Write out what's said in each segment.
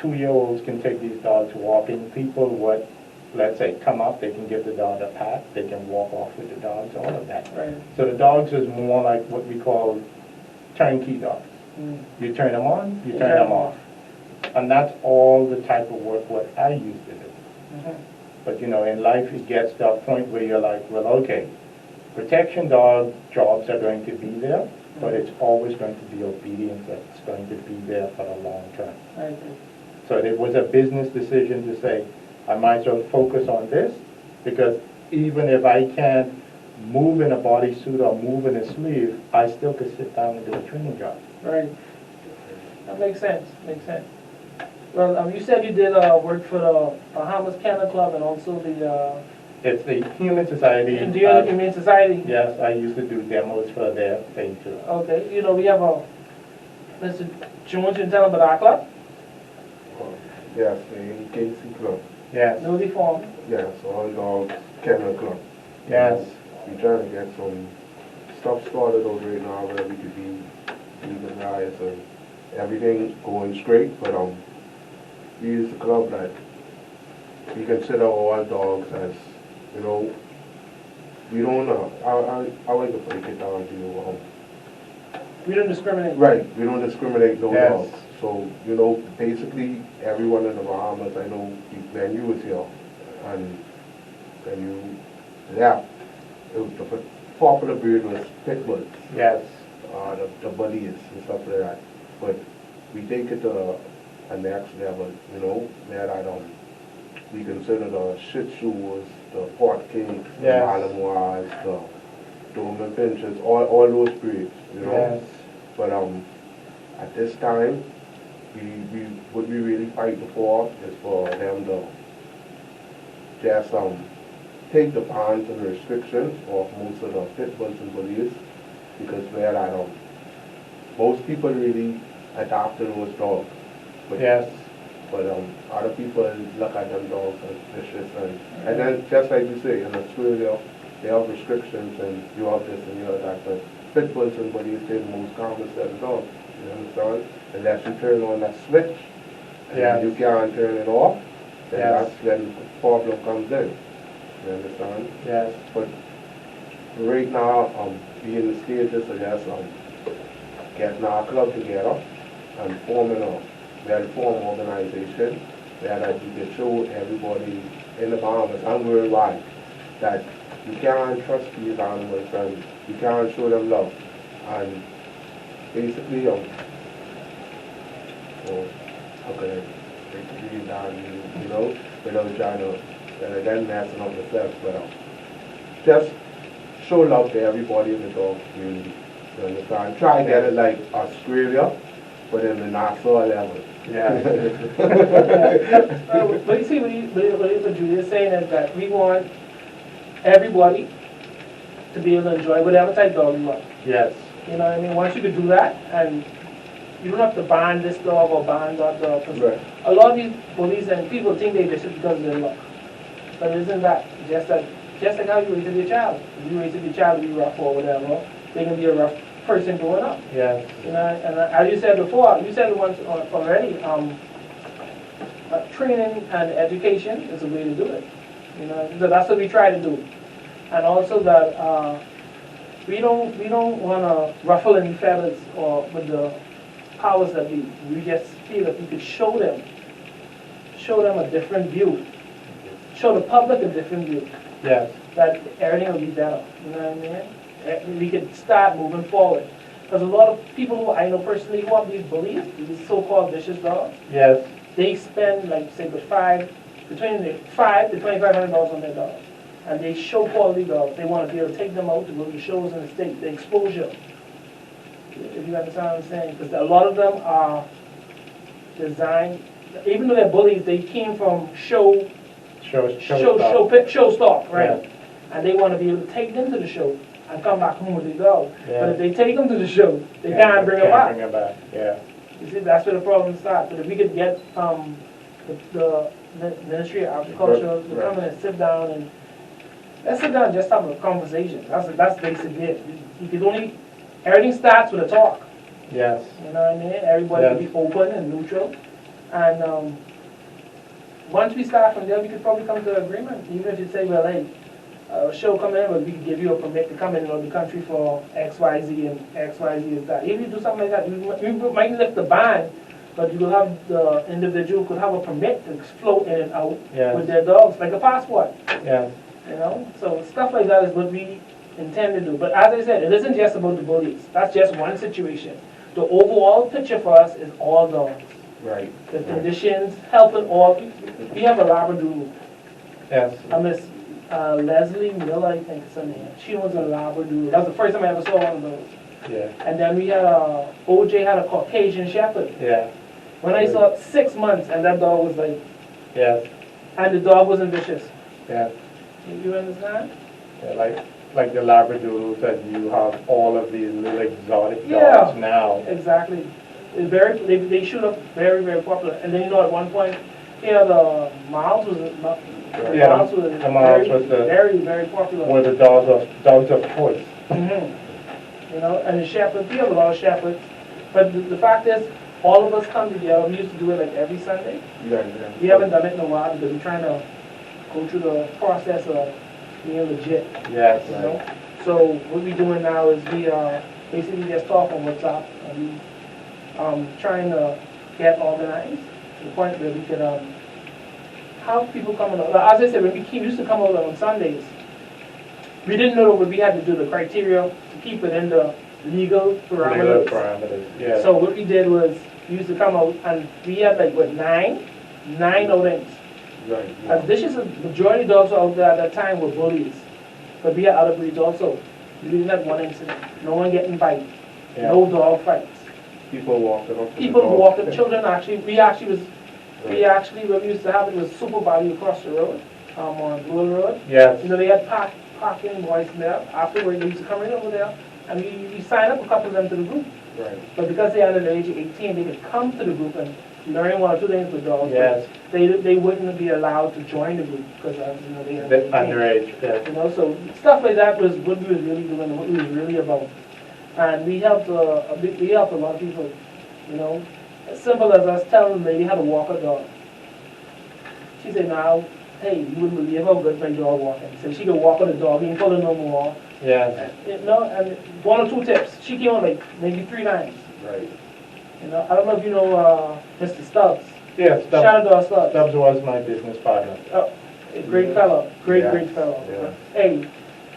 2-year-olds can take these dogs walking. People would, let's say, come up, they can give the dog a pat, they can walk off with the dogs, all of that. Right. So the dogs is more like what we call turnkey dogs. You turn them on, you turn them off. And that's all the type of work what I used to do. But you know, in life it gets to a point where you're like, well, okay, protection dog jobs are going to be there, but it's always going to be obedience that's going to be there for the long term. I agree. So it was a business decision to say, I might as well focus on this, because even if I can't move in a bodysuit or move in a sleeve, I still could sit down and do a training job. Right. That makes sense. Makes sense. Well, you said you did work for the Bahamas Kennel Club and also the It's the Human Society. Indian Humane Society. Yes, I used to do demos for their thing too. Okay. You know, we have a Mr. Jones. You can tell him about our club. Yes, the KC Club. Yes. Nosy Farm. Yes, all dogs kennel club. Yes. We're trying to get some stuff started over right now where we could be legalized and everything going straight, but we use the club that we consider all dogs as, you know, we don't I like to break it down to you. We don't discriminate. Right, we don't discriminate no Yes. dogs. So, you know, basically everyone in the Bahamas, I know when you was here and when you left, the popular breed was pit bulls. Yes. The bullies and stuff like that. But we take it to a next level, you know, where we consider the Shih Tzus, the Port Kings, the Yes. Malinois, the Doberman Pinschers, all those breeds, you know. Yes. But at this time, what we really fighting for is for them to just take the bans and restrictions off most of the pit bulls and bullies, because where that most people really adapt to those dogs. But, Yes. But other people look at them dogs as vicious, and then just like you say, in Australia they have restrictions and you have this and you have that, but pit bulls and bullies they're the most common set of dogs. You understand? Unless you turn on that switch and Yes. you can't turn it off, then Yes. that's when the problem comes in. You understand? Yes. But right now, we in the stages of just getting our club together and forming a well-formed organization where that you can show everybody in the Bahamas and worldwide that you can't trust these animals and you can't show them love. And basically, how can I break it down, you know, without trying to, and again, messing up myself, but just show love to everybody in the dog community. You understand? Try to get it like Australia, but in the Nassau level. Yeah. But you see, what Julia's saying is that we want everybody to be able to enjoy whatever type dog you want. Yes. You know what I mean? Once you could do that, and you don't have to ban this dog or ban that dog. 'Cause Right. a lot of these bullies and people think they just because of their luck. But it isn't that. Just like how you raised your child. If you raised your child to be rough or whatever, they can be a rough person growing up. Yes. You know, and as you said before, you said it once already, training and education is a way to do it. You know, so that's what we try to do. And also that we don't want to ruffle any feathers or with the powers that be. We just feel that we could show them a different view, show the public a different view, Yes. that everything will be better. You know what I mean? We could start moving forward. Because a lot of people who I know personally who have these bullies, these so-called vicious dogs, Yes. they spend like say between the $500 to $2,500 on their dogs. And they show quality dogs. They want to be able to take them out to go to shows in the state, the exposure. If you understand what I'm saying. Because a lot of them are designed, even though they're bullies, they came from show stock, right? Yeah. And they want to be able to take them to the show and come back home with their dog. Yeah. But if they take them to the show, they Yeah, can't bring them back. Bring them back. Yeah. You see, that's where the problem starts. But if we could get the Ministry of Agriculture to come in and sit down and let's sit down and just have a conversation. That's basically it. You could only, everything starts with a talk. Yes. You know what I mean? Everybody Yes. can be open and neutral And once we start from there, we could probably come to an agreement. Even if you say, well, hey, a show come in, but we can give you a permit to come in the country for X, Y, Z, and X, Y, Z is that. If you do something like that, you might lift the ban, but you will have the individual could have a permit to float in and out Yes. with their dogs, like a passport. Yes. You know, so stuff like that is what we intend to do. But as I said, it isn't just about the bullies. That's just one situation. The overall picture for us is all dogs. Right. The conditions, helping all. We have a Labradoodle. Yes. Miss Leslie Miller, I think is her name. She was a Labradoodle. That was the first time I ever saw one of those. Yeah. And then we had OJ had a Caucasian Shepherd. Yeah. When I saw it, 6 months, and that dog was like, Yes. and the dog wasn't vicious. Yes. You understand? Yeah, like the Labradoodles, that you have all of these little exotic Yeah. dogs now. Exactly. It's they shoot up very, very popular. And then, at one point, Miles was Yeah, Miles was the Miles was the- very, very popular. Were the dogs of choice. And the shepherds, we have a lot of shepherds. But the fact is, all of us come together. We used to do it like every Sunday. We haven't done it in a while because we're trying to go through the process of being legit. Yes. You know? So what we're doing now is we basically just talk on WhatsApp, and we trying to get organized to the point where we could have people coming out. As I said, when we used to come over on Sundays, we didn't know what we had to do, the criteria to keep it in the legal parameters. Legal parameters, yeah. So what we did was, we used to come out, and we had like, nine outings. Right. And this is a majority of dogs out there at that time were bullies. But we had other breeds also. We didn't have one incident. No one getting bite. Yeah. No dog fights. People walking up. People walking, children actually, what we used to have, it was Super Valley across the road, on Bull Road. Yes. They had parking boys there. Afterwards, they used to come in over there, and we signed up a couple of them to the group. Right. But because they are under the age of 18, they could come to the group and learn one or two things with dogs. Yes. But they wouldn't be allowed to join the group because they are The underage, yes. So stuff like that was what we was really doing and what we was really about. And we helped a lot of people, As simple as us telling the lady how to walk a dog. She said, now, hey, you wouldn't believe how good my dog walking. She said she could walk on the dog, he ain't pulling no more. Yes. And one or two tips. She came on like maybe 3 times. Right. I don't know if you know Mr. Stubbs. Yes, Shadow Dog Stubbs. Stubbs was my business partner. Oh, a great fellow. Great fellow. Yeah. Hey,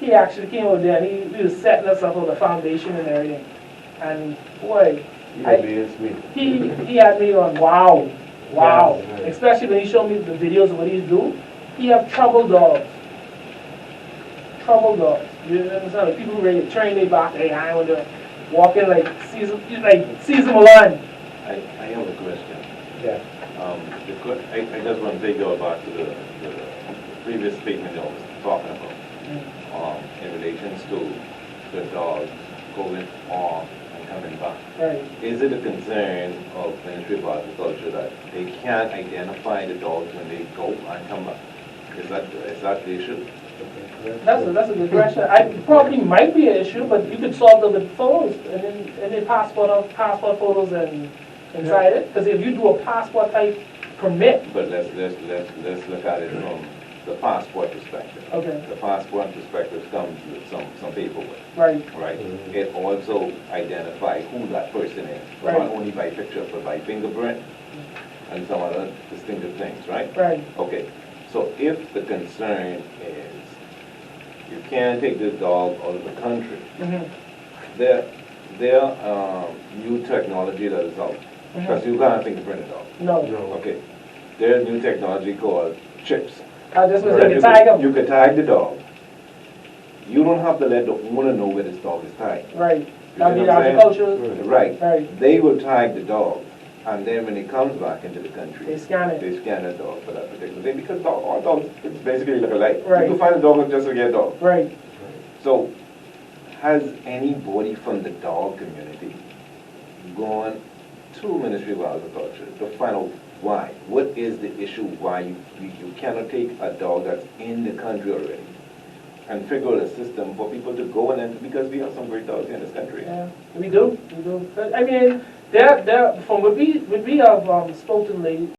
he actually came over there and he was setting us up with the foundation and everything. And boy, He amazed me. he had me on wow. Yeah. Especially when he showed me the videos of what he's doing. He have trouble dogs. Trouble dogs. You understand? Like people who ready to train their back, hey, I want to walk in like Caesar Milan. I have a question. Yeah. I just want to take you back to the previous statement that I was talking about, in relations to the dogs going off and coming back. Right. Is it a concern of Ministry of Agriculture that they can't identify the dogs when they go and come back? Is that the issue? That's a good question. It probably might be an issue, but you could solve it with photos and then passport photos and inside it. Because if you do a passport type permit. But let's look at it from the passport perspective. Okay. The passport perspective comes with some paperwork. Right. Right. It also identifies who that person is, Right. not only by picture, but by fingerprint and some other distinctive things. Right. Right. Okay. So if the concern is you can't take this dog out of the country, there new technology that is out. Because you can't fingerprint a dog. No. Okay. There's new technology called chips. I just was going to tag them. You can tag the dog. You don't have to let the owner know where this dog is tagged. Right. You That'd see be what I'm saying? agriculture. Right. Right. They will tag the dog. And then when it comes back into the country, They scan it. they scan the dog for that particular thing. Because all dogs, it's basically look alike. Right. You can find a dog just like a dog. Right. So, has anybody from the dog community gone to Ministry of Agriculture to find out why? What is the issue why you cannot take a dog that's in the country already and figure out a system for people to go and enter, because we have some great dogs in this country. Yeah, we do. But, I mean, From what we have spoken lately,